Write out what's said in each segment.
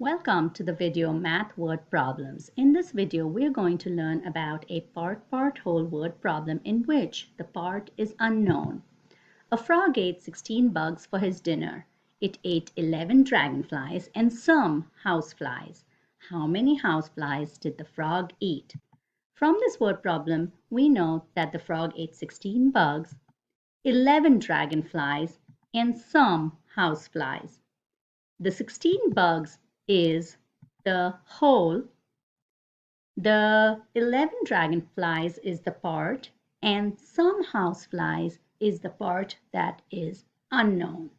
Welcome to the video Math Word Problems. In this video, we're going to learn about a part whole word problem in which the part is unknown. A frog ate 16 bugs for his dinner. It ate 11 dragonflies and some houseflies. How many houseflies did the frog eat? From this word problem, we know that the frog ate 16 bugs, 11 dragonflies, and some houseflies. The 16 bugs is the whole, the 11 dragonflies is the part, and some houseflies is the part that is unknown.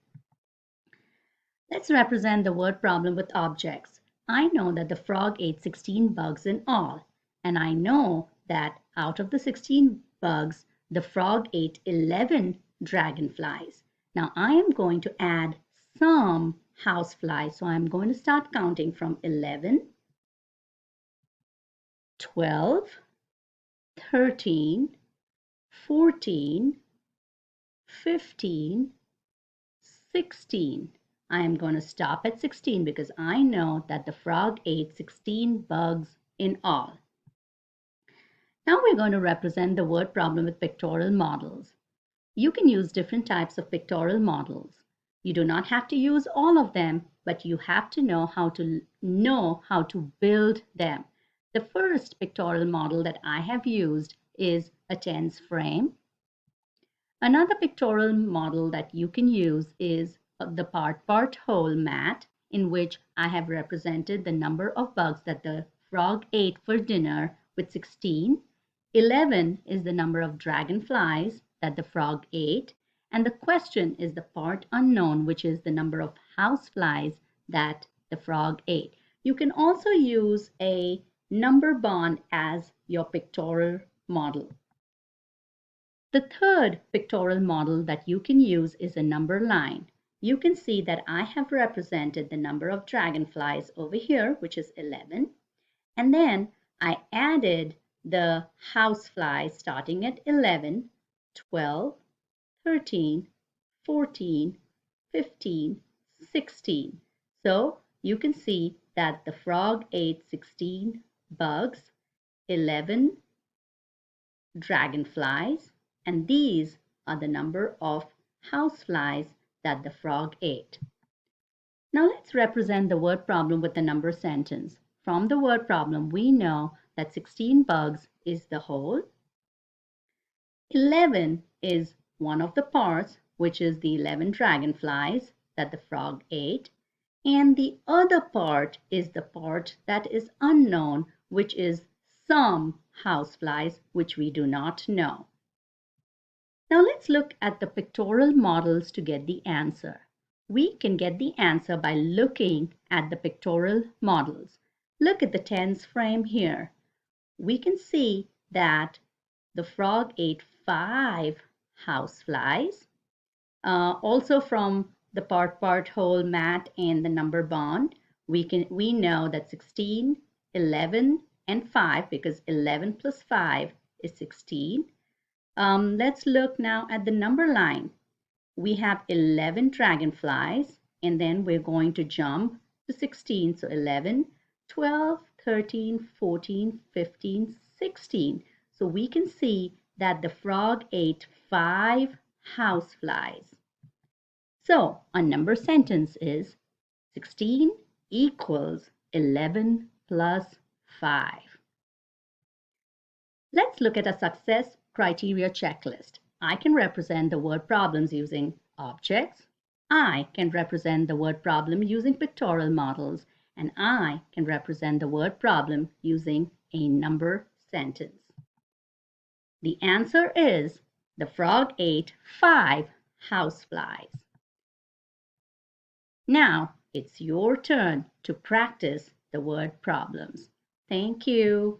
Let's represent the word problem with objects. I know that the frog ate 16 bugs in all, and I know that out of the 16 bugs, the frog ate 11 dragonflies. Now I am going to add some houseflies. So I'm going to start counting from 11, 12, 13, 14, 15, 16. I am going to stop at 16 because I know that the frog ate 16 bugs in all. Now we're going to represent the word problem with pictorial models. You can use different types of pictorial models. You do not have to use all of them, but you have to know how to build them. The first pictorial model that I have used is a tens frame. Another pictorial model that you can use is the part whole mat, in which I have represented the number of bugs that the frog ate for dinner with 16. 11 is the number of dragonflies that the frog ate. And the question is the part unknown, which is the number of houseflies that the frog ate. You can also use a number bond as your pictorial model. The third pictorial model that you can use is a number line. You can see that I have represented the number of dragonflies over here, which is 11. And then I added the houseflies starting at 11, 12, 13, 14, 15, 16. So you can see that the frog ate 16 bugs, 11 dragonflies, and these are the number of houseflies that the frog ate. Now let's represent the word problem with the number sentence. From the word problem, we know that 16 bugs is the whole, 11 is one of the parts, which is the 11 dragonflies that the frog ate, and the other part is the part that is unknown, which is some houseflies, which we do not know. Now let's look at the pictorial models to get the answer. We can get the answer by looking at the pictorial models. Look at the tens frame here. We can see that the frog ate 5 houseflies. Also from the part whole mat and the number bond, we know that 16, 11, and 5, because 11 plus 5 is 16. Let's look now at the number line. We have 11 dragonflies, and then we're going to jump to 16. So 11, 12, 13, 14, 15, 16. So we can see that the frog ate 5 houseflies. So our number sentence is 16 equals 11 plus 5. Let's look at a success criteria checklist. I can represent the word problems using objects. I can represent the word problem using pictorial models. And I can represent the word problem using a number sentence. The answer is the frog ate 5 houseflies. Now it's your turn to practice the word problems. Thank you.